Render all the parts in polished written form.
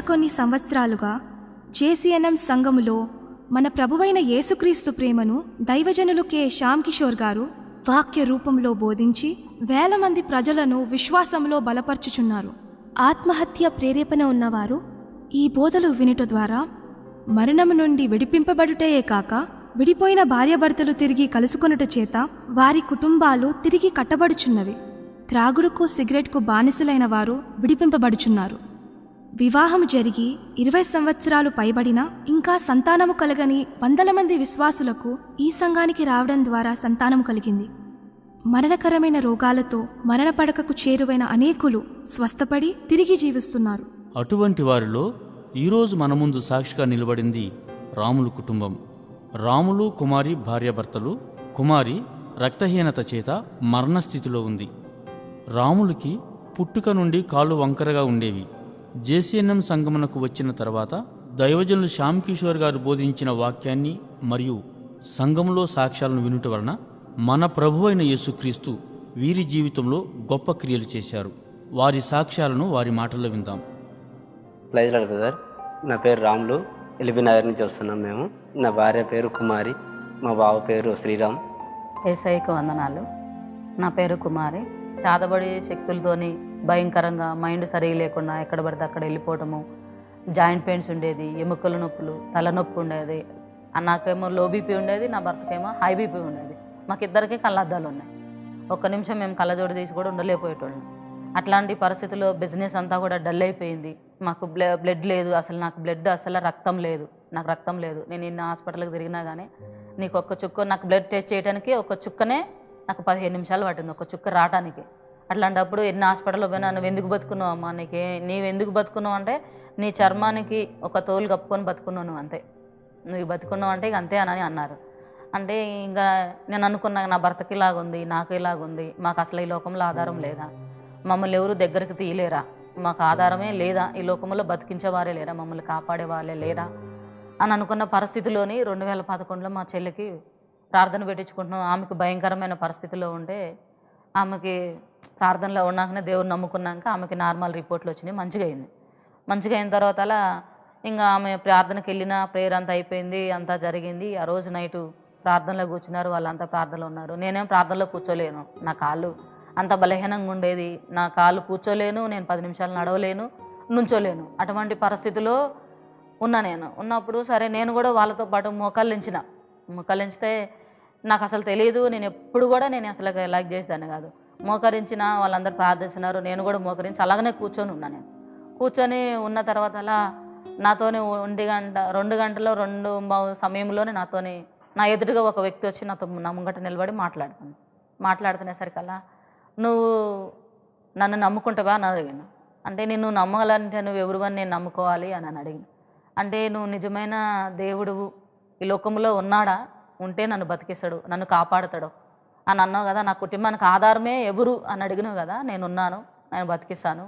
కొన్ని సంవత్సరాలుగా జేసీఎన్ఎం సంఘములో మన ప్రభువైన యేసుక్రీస్తు ప్రేమను దైవజనులు కె శ్యామ్ కిషోర్ గారు వాక్య రూపంలో బోధించి వేల మంది ప్రజలను విశ్వాసంలో బలపర్చుచున్నారు. ఆత్మహత్య ప్రేరేపణ ఉన్నవారు ఈ బోధలు వినుట ద్వారా మరణము నుండి విడిపింపబడుటయే కాక విడిపోయిన భార్యాభర్తలు తిరిగి కలుసుకొనుట చేత వారి కుటుంబాలు తిరిగి కట్టబడుచున్నవి. త్రాగుడుకు సిగరెట్కు బానిసలైన వారు విడిపింపబడుచున్నారు. వివాహం జరిగి 20 సంవత్సరాలు పైబడిన ఇంకా సంతానము కలగని వందల మంది విశ్వాసులకు ఈ సంఘానికి రావడం ద్వారా సంతానము కలిగింది. మరణకరమైన రోగాలతో మరణ పడకకు చేరువైన అనేకులు స్వస్థపడి తిరిగి జీవిస్తున్నారు. అటువంటి వారిలో ఈరోజు మన ముందు సాక్షిగా నిలబడింది రాములు కుటుంబం. రాములు కుమారి భార్యాభర్తలు. కుమారి రక్తహీనత చేత మరణస్థితిలో ఉంది. రాములకి పుట్టుక నుండి కాళ్ళు వంకరగా ఉండేవి. జేసీఎన్ఎం సంగమనకు వచ్చిన తర్వాత దైవజనులు శ్యామ్ కిషోర్ గారు బోధించిన వాక్యాన్ని మరియు సంఘంలో సాక్ష్యాలను వినుట వలన మన ప్రభువైన యేసుక్రీస్తు వీరి జీవితంలో గొప్ప క్రియలు చేశారు. వారి సాక్ష్యాలను వారి మాటల్లో విందాం. Praise lord brother. నా పేరు రాములు, ఎల్బీనగర్ నుంచి వస్తున్నాం మేము. నా భార్య పేరు కుమారి, మా బావ పేరు శ్రీరామ్. ఏసైకి వందనాలు. నా పేరు కుమారి. చాదబడి శక్తులతోని భయంకరంగా మైండ్ సరిగా లేకుండా ఎక్కడ పడితే అక్కడ వెళ్ళిపోవటము, జాయింట్ పెయిన్స్ ఉండేది, ఎముకల నొప్పులు, తలనొప్పి ఉండేది. నాకేమో లో బీపీ ఉండేది, నా భర్తకేమో హై బీపీ ఉండేది. మాకిద్దరికి కళ్ళద్దాలు ఉన్నాయి. ఒక్క నిమిషం మేము కళ్ళజోడు తీసి కూడా ఉండలేకపోయేటోళ్ళం. అట్లాంటి పరిస్థితుల్లో బిజినెస్ అంతా కూడా డల్ అయిపోయింది. మాకు బ్లడ్ లేదు, అసలు నాకు బ్లడ్ అసలు రక్తం లేదు, నాకు రక్తం లేదు. నేను ఇన్ని హాస్పిటల్కి తిరిగినా కానీ నీకు ఒక్క చుక్క, నాకు బ్లడ్ టెస్ట్ చేయడానికి ఒక చుక్కనే నాకు 15 నిమిషాలు పట్టింది, ఒక చుక్క రావడానికి. అట్లాంటప్పుడు ఎన్ని హాస్పిటల్లో పోయినా నువ్వు ఎందుకు బతుకున్నావు అమ్మా, నీవు ఎందుకు బతుకున్నావు అంటే నీ చర్మానికి ఒక తోలు కప్పుకొని బతుకున్నావు నువ్వు, అంతే, నువ్వు బతుకున్నావు అంటే ఇక అంతే అని అన్నారు. అంటే ఇంకా నేను అనుకున్నా, నా భర్తకి ఇలాగుంది, నాకు ఇలాగుంది, మాకు అసలు ఈ లోకంలో ఆధారం లేదా, మమ్మల్ని ఎవరు దగ్గరికి తీయలేరా, మాకు ఆధారమే లేదా, ఈ లోకంలో బతికించేవారే లేరా, మమ్మల్ని కాపాడే వాళ్ళే లేరా అని అనుకున్న పరిస్థితిలోని 2011లో మా చెల్లికి ప్రార్థన పెట్టించుకుంటున్నాం. ఆమెకు భయంకరమైన పరిస్థితిలో ఉంటే ఆమెకి ప్రార్థనలో ఉన్నాకనే దేవుని నమ్ముకున్నాక ఆమెకి నార్మల్ రిపోర్ట్లు వచ్చినాయి. మంచిగా అయింది. మంచిగా అయిన తర్వాత అలా ఇంకా ఆమె ప్రార్థనకి వెళ్ళిన ప్రేయర్ అంతా అయిపోయింది, అంతా జరిగింది. ఆ రోజు నైటు ప్రార్థనలో కూర్చున్నారు, వాళ్ళంతా ప్రార్థనలో ఉన్నారు. నేనేం ప్రార్థనలో కూర్చోలేను, నా కాళ్ళు అంత బలహీనంగా ఉండేది, నా కాళ్ళు కూర్చోలేను, నేను 10 నిమిషాలు నడవలేను, నుంచోలేను. అటువంటి పరిస్థితిలో ఉన్నా. నేను ఉన్నప్పుడు సరే నేను కూడా వాళ్ళతో పాటు మోకరించితే నాకు అసలు తెలియదు, నేను ఎప్పుడు కూడా నేను అసలు లైక్ చేసేదాన్ని కాదు. మోకరించిన వాళ్ళందరూ ప్రార్థిస్తున్నారు, నేను కూడా మోకరించి అలాగనే కూర్చొని ఉన్నా. నేను కూర్చొని ఉన్న తర్వాత అలా నాతోని 2 గంటలో 2 సమయంలోనే నాతోని నా ఎదురుగా ఒక వ్యక్తి వచ్చి నాతో నా ముంగట నిలబడి మాట్లాడుతునేసరికల్లా నువ్వు నన్ను నమ్ముకుంటావా అని అడిగాను. అంటే నేను నమ్మాలంటే నువ్వు ఎవరివని నేను నమ్ముకోవాలి అని అడిగాను. అంటే నువ్వు నిజమైన దేవుడు ఈ లోకంలో ఉన్నాడా, ఉంటే నన్ను బతికిస్తాడు, నన్ను కాపాడుతాడు అని అన్నావు కదా, నా కుటుంబానికి ఆధారమే ఎవరు అని అడిగినావు కదా, నేనున్నాను, నేను బతికిస్తాను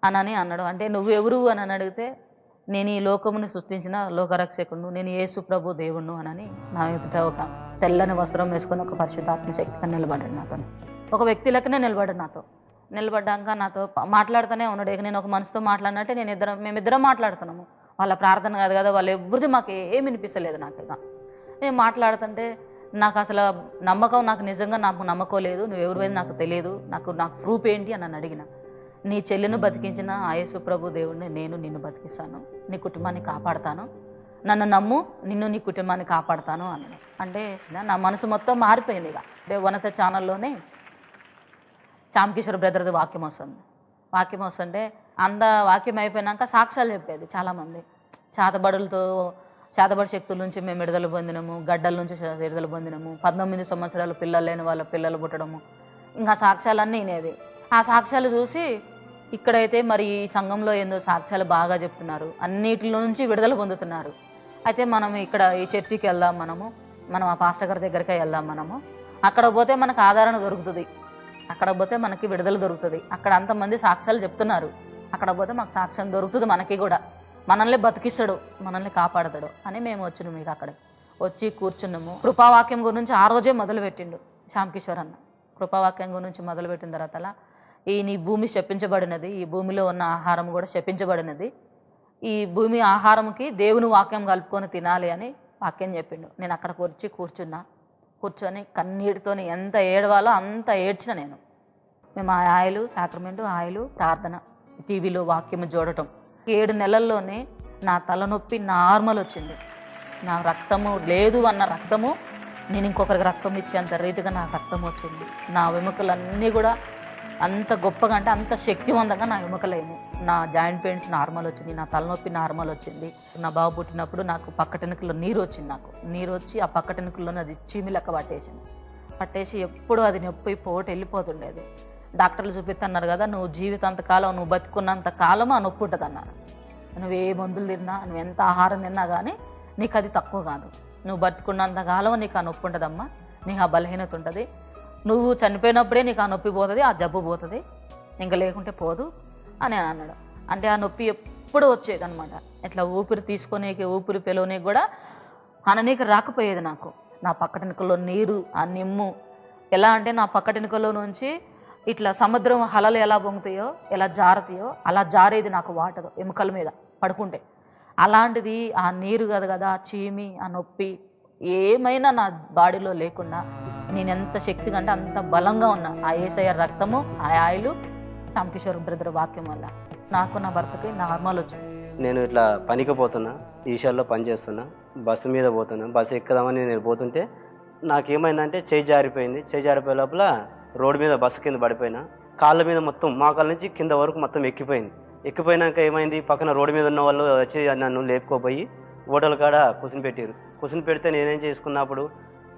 అని అన్నాడు. అంటే నువ్వు ఎవరు అని అడిగితే నేను ఈ లోకముని సృష్టించిన లోకరక్షకుడు, నేను యేసు ప్రభు దేవుణ్ణు అని నా ఎదుట ఒక తెల్లని వస్త్రం వేసుకొని ఒక పరిశుద్ధాత్మ శక్తిగా నిలబడ్డాడు నాతో. ఒక వ్యక్తి లెక్కనే నిలబడ్డాడు నాతో. నిలబడ్డాక నాతో మాట్లాడుతూనే ఉన్నాడు. ఇక నేను ఒక మనసుతో మాట్లాడినట్టే మేమిద్దరం మాట్లాడుతున్నాము. వాళ్ళ ప్రార్థన కాదు కదా, వాళ్ళు ఎవరిది మాకు ఏమి వినిపిస్తలేదు. నాకు ఇక నేను మాట్లాడుతుంటే నాకు అసలు నమ్మకం, నాకు నిజంగా నాకు నమ్మకం లేదు, నువ్వు ఎవరివైనా నాకు తెలియదు, నాకు ప్రూఫ్ ఏంటి అని అడిగిన. నీ చెల్లిని బతికించిన ఆ యేసు ప్రభు దేవుడిని నేను నిన్ను బతికిస్తాను, నీ కుటుంబాన్ని కాపాడుతాను, నన్ను నమ్ము, నిన్ను నీ కుటుంబాన్ని కాపాడుతాను అన్నాడు. అంటే నా మనసు మొత్తం మారిపోయింది. ఇక అంటే వనత ఛానల్లోనే శ్యామ్ కిషోర్ బ్రదర్ది వాక్యం వస్తుంటే వాక్యం అయిపోయినాక సాక్ష్యాలు చెప్పేది చాలామంది. చేతబడి శక్తుల నుంచి మేము విడుదల పొందినము, గడ్డల నుంచి విడుదల పొందినము, 19 సంవత్సరాలు పిల్లలు లేని వాళ్ళ పిల్లలు పుట్టడము, ఇంకా సాక్ష్యాలన్నీ వినేది. ఆ సాక్ష్యాలు చూసి ఇక్కడైతే మరి ఈ సంఘంలో ఏందో సాక్ష్యాలు బాగా చెప్తున్నారు, అన్నిటిలో నుంచి విడుదల పొందుతున్నారు. అయితే మనం ఇక్కడ ఈ చర్చికి వెళ్దాం, మనం ఆ పాస్టర్ గారి దగ్గరికి వెళ్దాం, అక్కడ పోతే మనకు ఆదరణ దొరుకుతుంది, అక్కడ పోతే మనకి విడుదల దొరుకుతుంది, అక్కడ అంతమంది సాక్ష్యాలు చెప్తున్నారు, అక్కడ పోతే మాకు సాక్ష్యం దొరుకుతుంది, మనకి కూడా మనల్ని బతికిస్తాడు, మనల్ని కాపాడతాడు అని మేము వచ్చినాము. మీకు అక్కడ వచ్చి కూర్చున్నాము. కృపావాక్యం గురించి ఆ రోజే మొదలుపెట్టిండు శ్యామ్ కిషోర్ అన్న. కృపావాక్యం గురించి మొదలుపెట్టిన తర్వాత నీ భూమి శపించబడినది, ఈ భూమిలో ఉన్న ఆహారం కూడా శపించబడినది, ఈ భూమి ఆహారంకి దేవుని వాక్యం కలుపుకొని తినాలి అని వాక్యం చెప్పిండు. నేను అక్కడికి వచ్చి కూర్చొని కన్నీటితోని ఎంత ఏడవాలో అంత ఏడ్చిన నేను. మేము ఆ ఆయిలు సాక్రమెంటు ఆయిలు ప్రార్థన టీవీలో వాక్యము చూడటం 7 నెలల్లోనే నా తలనొప్పి నార్మల్ వచ్చింది. నా రక్తము లేదు అన్న రక్తము నేను ఇంకొకరికి రక్తం ఇచ్చేంత రీతిగా నాకు రక్తం వచ్చింది. నా ఎముకలన్నీ కూడా అంత గొప్పగా అంటే అంత శక్తివంతంగా నా ఎముకలైనాయి. నా జాయింట్ పెయిన్స్ నార్మల్ వచ్చింది, నా తలనొప్పి నార్మల్ వచ్చింది. నా బాబు పుట్టినప్పుడు నాకు పక్కటెనుకలో నీరు వచ్చింది. నీరు వచ్చి ఆ పక్కటెనుకల్లోనే అది చీమి లెక్క పట్టేసి ఎప్పుడు అది నొప్పి పోటు వెళ్ళిపోతుండేది. డాక్టర్లు చూపిస్తున్నారు కదా, నువ్వు జీవితాంతకాలం నువ్వు బతుకున్నంత కాలం ఆ నొప్పి ఉంటుంది అన్నారు. నువ్వు ఏ మందులు తిన్నా, నువ్వు ఎంత ఆహారం తిన్నా కానీ నీకు అది తక్కువ కాదు. నువ్వు బతుకున్నంత కాలం నీకు ఆ నొప్పి ఉంటుందమ్మా, నీకు ఆ బలహీనత ఉంటుంది. నువ్వు చనిపోయినప్పుడే నీకు ఆ నొప్పి పోతుంది, ఆ జబ్బు పోతుంది, ఇంకా లేకుంటే పోదు అని అన్నాడు. అంటే ఆ నొప్పి ఎప్పుడు వచ్చేది అనమాట. ఇట్లా ఊపిరి తీసుకొనేకి ఊపిరి పిలవనీకి కూడా అననీకి రాకపోయేది నాకు. నా పక్కటెనుకల్లో నీరు ఆ నిమ్ము ఎలా అంటే నా పక్కటెనుకల్లో నుంచి ఇట్లా సముద్రం అలలు ఎలా పొంగుతాయో ఎలా జారుతాయో అలా జారేది నాకు వాటర్ ఎముకల మీద పడుకుంటే. అలాంటిది ఆ నీరు కదా ఆ చీమి ఆ నొప్పి ఏమైనా నా బాడీలో లేకుండా నేను ఎంత శక్తిగా అంటే అంత బలంగా ఉన్నా. ఆ యేసయ్య రక్తము ఆ ఆయిలు శ్యామకిషోర్ బ్రదర్ వాక్యం వల్ల నాకు నా భర్తకి నార్మల్ వచ్చింది. నేను ఇట్లా పనికి పోతున్నా, ఈషాల్లో పని చేస్తున్నా, బస్సు మీద పోతున్నా. బస్సు ఎక్కుదామని నేను పోతుంటే నాకేమైందంటే చేయి జారిపోయే లోపల రోడ్డు మీద బస్సు కింద పడిపోయినా. కాళ్ళ మీద మొత్తం మోకాళ్ళ నుంచి కింద వరకు మొత్తం ఎక్కిపోయినాక ఏమైంది, పక్కన రోడ్డు మీద ఉన్న వాళ్ళు వచ్చి నన్ను లేపుకోపోయి హోటల్ కాడ కుసిని పెడితే నేనేం చేసుకున్నప్పుడు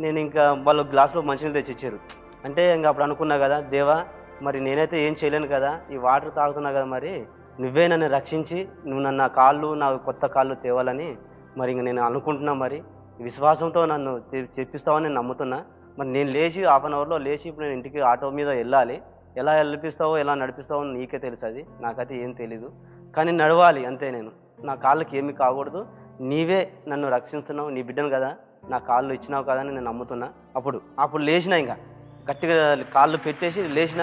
నేను ఇంకా వాళ్ళు గ్లాసులో మంచినీళ్ళు తెచ్చిచ్చారు. అంటే ఇంకా అప్పుడు అనుకున్నా కదా, దేవా మరి నేనైతే ఏం చేయలేను కదా, ఈ వాటర్ తాగుతున్నా కదా, మరి నువ్వే నన్ను రక్షించి నువ్వు నన్ను నా కొత్త కాళ్ళు తేవాలని మరి ఇంక నేను అనుకుంటున్నా. మరి విశ్వాసంతో నన్ను చెప్పిస్తావని నేను నమ్ముతున్నా. మరి నేను లేచి 1/2 అవర్లో లేచి ఇప్పుడు నేను ఇంటికి ఆటో మీద వెళ్ళాలి. ఎలా వెళ్ళిపిస్తావో ఎలా నడిపిస్తావో నీకే తెలుసు, అది నాకైతే ఏం తెలీదు. కానీ నడవాలి అంతే. నేను నా కాళ్ళకి ఏమీ కాకూడదు, నీవే నన్ను రక్షిస్తున్నావు, నీ బిడ్డను కదా, నా కాళ్ళు ఇచ్చినావు కదా అని నేను నమ్ముతున్నా. అప్పుడు లేచిన, ఇంకా గట్టిగా కాళ్ళు పెట్టేసి లేచిన,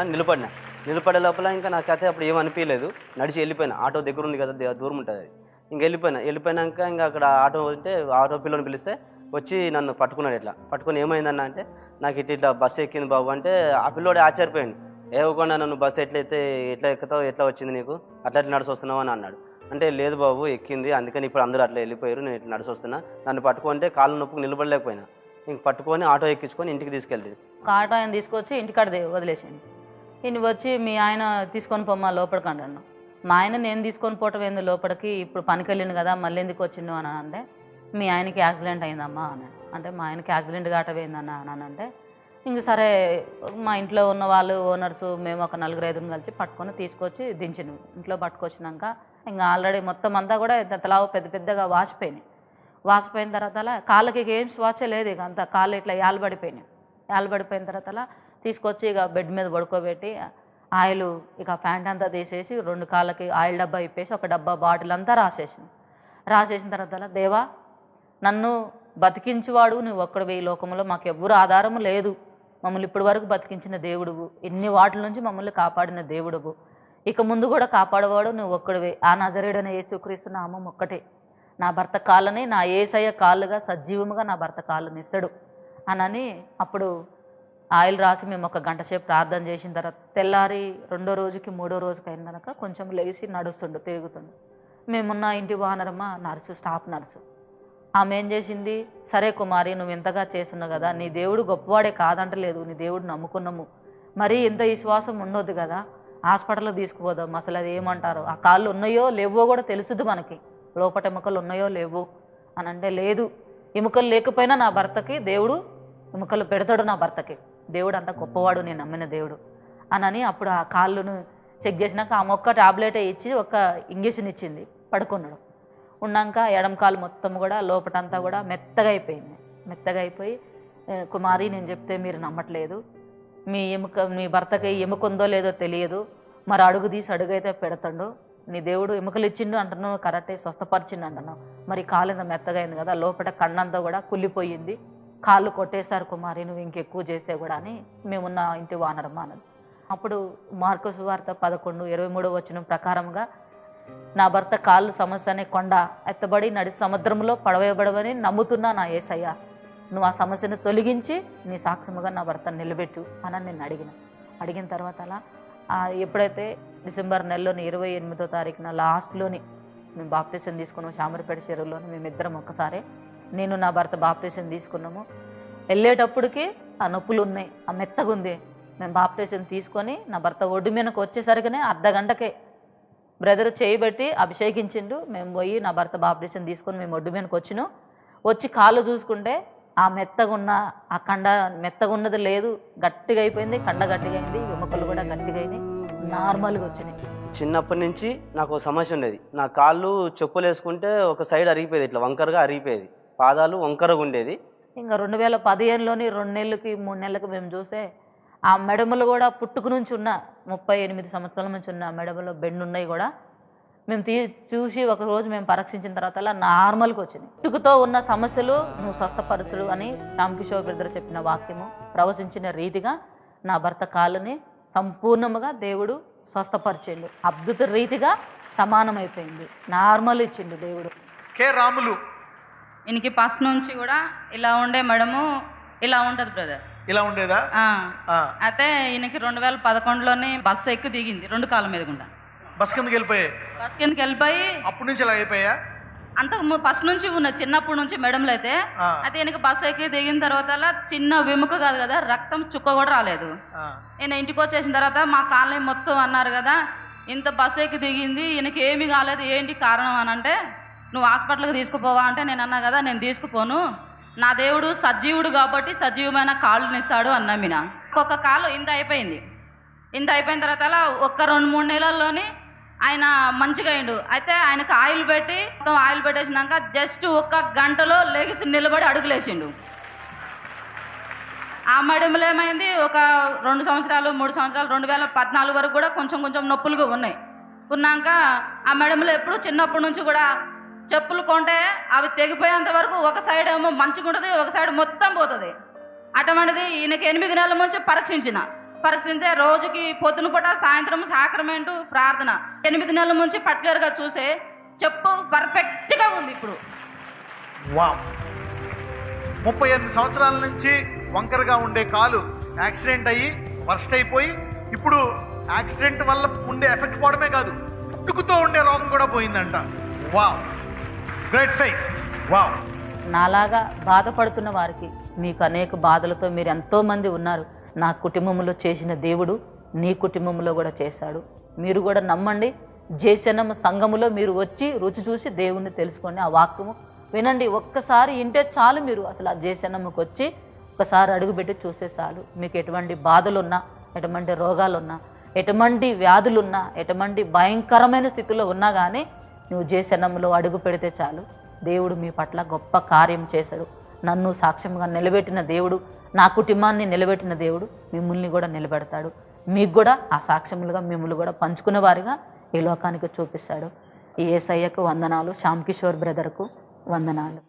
నిలబడే లోపల ఇంకా నాకైతే అప్పుడు ఏమనిపించలేదు. నడిచి వెళ్ళిపోయినా. ఆటో దగ్గర ఉంది కదా, దూరం ఉంటుంది అది. ఇంక వెళ్ళిపోయినాక ఇంకా అక్కడ ఆటో ఉంటే ఆటో పిల్లని పిలిస్తే వచ్చి నన్ను పట్టుకున్నాడు. పట్టుకుని ఏమైందన్న అంటే నాకు ఇట్లా బస్సు ఎక్కింది బాబు అంటే ఆ పిల్లోడే ఆశ్చర్యపోయాడు. ఏవకుండా నన్ను బస్సు ఎట్లా ఎక్కుతావు, ఎట్లా వచ్చింది నీకు, అట్లా నడిచి వస్తున్నావు అని అన్నాడు. అంటే లేదు బాబు ఎక్కింది, అందుకని ఇప్పుడు అందరూ అట్లా వెళ్ళిపోయారు, నేను ఇట్లా నడిచి వస్తున్నా. నన్ను పట్టుకుంటే కాళ్ళు నొప్పుకు నిలబడలేకపోయినా. ఇంక పట్టుకొని ఆటో ఎక్కించుకొని ఇంటికి తీసుకెళ్ళి ఆటో ఆయన తీసుకొచ్చి ఇంటికాడ వదిలేసిండు. ఈయన వచ్చి మీ ఆయన తీసుకొని పోమ్మా లోపలికి అన్నాను. మా ఆయన నేను తీసుకొని పోవటం ఏంది లోపలికి, ఇప్పుడు పనికి వెళ్ళిండు కదా మళ్ళీ ఎందుకు వచ్చిండు అని అంటే మీ ఆయనకి యాక్సిడెంట్ అయిందమ్మా అన్నాడు. అంటే మా ఆయనకి యాక్సిడెంట్ కావటమేందన్న అని అంటే ఇంక సరే మా ఇంట్లో ఉన్న వాళ్ళు ఓనర్సు మేము ఒక 4-5 కలిసి పట్టుకొని తీసుకొచ్చి దించిను. ఇంట్లో పట్టుకొచ్చినాక ఇంకా ఆల్రెడీ మొత్తం అంతా కూడా తలావు పెద్దగా వాసిపోయిన తర్వాత కాళ్ళకి ఏం శ్వాస లేదు, ఇక అంతా కాళ్ళు ఇట్లా యాలబడిపోయిన తర్వాత తీసుకొచ్చి ఇక బెడ్ మీద పడుకోబెట్టి ఆయిల్ ఇక ప్యాంట్ అంతా తీసేసి 2 కాళ్ళకి ఆయిల్ డబ్బా ఇప్పేసి ఒక డబ్బా బాటిల్ అంతా రాసేసిన తర్వాత దేవా నన్ను బతికించువాడు నువ్వు ఒక్కడివి, ఈ లోకంలో మాకు ఎవ్వరు ఆధారము లేదు, మమ్మల్ని ఇప్పటి వరకు బతికించిన దేవుడువు, ఇన్ని వాటిల నుంచి మమ్మల్ని కాపాడిన దేవుడువు, ఇక ముందు కూడా కాపాడేవాడు నువ్వు ఒక్కడివే, ఆ నజరేయుడైన యేసుక్రీస్తు నామం ఒక్కటే, నా భర్త కాళ్ళని నా యేసయ్య కాళ్ళుగా సజీవముగా నా భర్త కాళ్ళని ఇస్తాడు అని అప్పుడు ఆయిల్ రాసి మేము ఒక 1 గంట సేపు ప్రార్థన చేసిన తర్వాత తెల్లారి 2వ రోజుకి 3వ రోజుకి అయిన కనుక కొంచెం లేచి నడుస్తుండు, తిరుగుతుండు. మేమున్న ఇంటి వానరమ్మ స్టాఫ్ నర్సు ఆమె ఏం చేసింది, సరే కుమారి నువ్వు ఇంతగా చేస్తున్నావు కదా, నీ దేవుడు గొప్పవాడే కాదంటలేదు, నీ దేవుడు నమ్ముకున్నాము, మరీ ఇంత విశ్వాసం ఉండొద్దు కదా, హాస్పిటల్లో తీసుకుపోదాం, అసలు అది ఏమంటారు, ఆ కాళ్ళు ఉన్నాయో లేవో కూడా తెలుసుద్ది మనకి, లోపట ఎముకలు ఉన్నాయో లేవో అని అంటే లేదు, ఎముకలు లేకపోయినా నా భర్తకి దేవుడు ఎముకలు పెడతాడు, నా భర్తకి దేవుడు అంత గొప్పవాడు, నేను నమ్మిన దేవుడు అని అప్పుడు ఆ కాళ్ళను చెక్ చేసినాక ఆమె ఒక్క టాబ్లెట్ ఇచ్చి ఒక ఇంజెక్షన్ ఇచ్చింది, పడుకున్నాడు. ఉన్నాక ఎడమ కాలు మొత్తం కూడా లోపటంతా కూడా మెత్తగా అయిపోయి కుమారి నేను చెప్తే మీరు నమ్మట్లేదు, మీ భర్తకి ఎముక ఉందో లేదో తెలియదు, మరి అడుగు తీసి అడుగైతే పెడతాడు, నీ దేవుడు ఎముకలు ఇచ్చిండు అంటున్నావు కరెక్టే, స్వస్థపరిచిండు అంటున్నావు, మరి కాలు ఎంత మెత్తగా అయింది కదా, లోపల కన్నంతా కూడా కుళ్ళిపోయింది, కాళ్ళు కొట్టేశారు కుమారి నువ్వు ఇంకెక్కువ చేస్తే కూడా అని మేమున్న ఇంటి వానరమ్మ అన్నది. అప్పుడు మార్కు సువార్త 11:23 వచనం ప్రకారంగా నా భర్త కాళ్ళు సమస్య అనే కొండ ఎత్తబడి నడి సముద్రంలో పడవేయబడమని నమ్ముతున్నా నా యేసయ్య. నువ్వు ఆ సమస్యను తొలగించి నీ సాక్ష్యముగా నా భర్తను నిలబెట్టు అని నేను అడిగిన తర్వాత అలా ఎప్పుడైతే డిసెంబర్ నెలలోని 28వ తారీఖున లాస్ట్లోని మేము బాప్టిజం తీసుకున్నాము శామరిపేట చెరువులోని. మేమిద్దరం ఒక్కసారి నేను నా భర్త బాప్టిజం తీసుకున్నాము. వెళ్ళేటప్పటికి ఆ నొప్పులు ఉన్నాయి, ఆ మెత్తగా ఉంది. మేము బాప్టిజం తీసుకొని నా భర్త ఒడ్డు మీదకి వచ్చేసరికినే అర్ధగంటకే బ్రదర్ చేయబట్టి అభిషేకించిండు. మేము పోయి నా భర్త బాప్టిజం తీసుకొని మేము ఒడ్డు మీదకి వచ్చి కాళ్ళు చూసుకుంటే ఆ మెత్తగా ఉన్న ఆ కండ మెత్తగా ఉన్నది లేదు, గట్టిగా అయిపోయింది. కండ గట్టిగా అయింది, ఎముకలు కూడా గట్టిగా అయినాయి, నార్మల్గా వచ్చినాయి. చిన్నప్పటి నుంచి నాకు ఒక సమస్య ఉండేది. నా కాళ్ళు చెప్పులు వేసుకుంటే ఒక సైడ్ అరిగిపోయేది, ఇట్లా వంకరగా అరిగిపోయేది, పాదాలు వంకరగా ఉండేది. ఇంకా 2015లోని 2 నెలలకి 3 నెలలకి మేము చూసే ఆ మెడమలు కూడా పుట్టుకు నుంచి ఉన్న 38 సంవత్సరాల నుంచి ఉన్న మెడమలో బెండ్ ఉన్నాయి కూడా మేము చూసి ఒకరోజు మేము పరీక్షించిన తర్వాత అలా నార్మల్గా వచ్చినాయి. పుట్టుకతో ఉన్న సమస్యలు నువ్వు స్వస్థపరుచుడు అని రామకిషోర్ బ్రదర్ చెప్పిన వాక్యము ప్రవచించిన రీతిగా నా భర్త కాళ్ళని సంపూర్ణముగా దేవుడు స్వస్థపరిచిండు. అద్భుత రీతిగా సమానమైపోయింది, నార్మల్ ఇచ్చిండు దేవుడు. కే రాములు ఈయనకి ఫస్ట్ నుంచి కూడా ఇలా ఉండే మేడము ఇలా ఉంటుంది బ్రదర్. ఇలా ఉండేదా? అయితే ఈయనకి 2011లోనే బస్సు ఎక్కువ దిగింది 2 కాళ్ళ మీద గుండా. బస్ కిందకి వెళ్ళిపోయాయి. బస్ కిందకి వెళ్ళిపోయి అప్పటి నుంచి ఇలా అయిపోయా. అంతకు ఫస్ట్ నుంచి ఉన్న చిన్నప్పటి నుంచి మేడంలో అయితే ఈయనకి బస్సు ఎక్కి దిగిన తర్వాత చిన్న విముక కాదు కదా, రక్తం చుక్క కూడా రాలేదు. ఈయన ఇంటికి వచ్చేసిన తర్వాత మా కాలనీ మొత్తం అన్నారు కదా, ఇంత బస్సు ఎక్కి దిగింది ఈయనకి ఏమీ కాలేదు, ఏంటి కారణం అని అంటే, నువ్వు హాస్పిటల్కి తీసుకుపోవా అంటే నేను అన్నా కదా నేను తీసుకుపోను, నా దేవుడు సజీవుడు కాబట్టి సజీవమైన కాళ్ళుని ఇస్తాడు అన్నా. మీన ఒక్కొక్క కాలు ఇంత అయిపోయింది. ఇంత అయిపోయిన తర్వాత ఒక్క 2-3 నెలల్లోని ఆయన మంచిగా అయిండు. అయితే ఆయనకు ఆయిల్ పెట్టి మొత్తం ఆయిల్ పెట్టేసినాక జస్ట్ 1 గంటలో లెగిసి నిలబడి అడుగులేసిండు. ఆ మేడంలో ఏమైంది, ఒక 2 సంవత్సరాలు 3 సంవత్సరాలు 2014 వరకు కూడా కొంచెం నొప్పులుగా ఉన్నాయి. ఉన్నాక ఆ మేడంలో ఎప్పుడు చిన్నప్పటి నుంచి కూడా చెప్పులు కొంటే అవి తెగిపోయేంత వరకు ఒక సైడ్ ఏమో మంచిగా ఉంటుంది, ఒక సైడ్ మొత్తం పోతుంది. అటువంటిది ఈయనకి 8 నెలల నుంచి పరీక్షించే రోజుకి పొద్దున పూట సాయంత్రం సాక్రమెంటు ప్రార్థన 8 నెలల నుంచి పర్టికులర్గా చూసే చెప్పు పర్ఫెక్ట్గా ఉంది ఇప్పుడు. వా 38 సంవత్సరాల నుంచి వంకరగా ఉండే కాలు యాక్సిడెంట్ అయ్యి వర్స్ట్ అయిపోయి ఇప్పుడు యాక్సిడెంట్ వల్ల ఉండే ఎఫెక్ట్ పోవడమే కాదు, పుట్టుకుతో ఉండే రోగం కూడా పోయిందంట. వా గ్రేట్ ఫెయిత్. వా నాలాగా బాధపడుతున్న వారికి, మీకు అనేక బాధలతో మీరు ఎంతోమంది ఉన్నారు, నా కుటుంబంలో చేసిన దేవుడు నీ కుటుంబంలో కూడా చేశాడు. మీరు కూడా నమ్మండి. జేసనం సంఘములో మీరు వచ్చి రుచి చూసి దేవుణ్ణి తెలుసుకోండి, ఆ వాక్యము వినండి. ఒక్కసారి వింటే చాలు, మీరు అసలు ఆ జేసనముకి వచ్చి ఒకసారి అడుగుపెట్టి చూస్తే చాలు. మీకు ఎటువంటి బాధలున్నా, ఎటువంటి రోగాలున్నా, ఎటువంటి వ్యాధులున్నా, ఎటువంటి భయంకరమైన స్థితిలో ఉన్నా కానీ నువ్వు జేసనంలో అడుగు పెడితే చాలు, దేవుడు మీ పట్ల గొప్ప కార్యం చేశాడు. నన్ను సాక్ష్యంగా నిలబెట్టిన దేవుడు, నా కుటుంబాన్ని నిలబెట్టిన దేవుడు మిమ్మల్ని కూడా నిలబెడతాడు. మీకు కూడా ఆ సాక్ష్యములుగా మిమ్మల్ని కూడా పంచుకునే వారిగా ఈ లోకానికి చూపిస్తాడు. ఈ యేసయ్యకు వందనాలు, శ్యామ్ కిషోర్ బ్రదర్కు వందనాలు.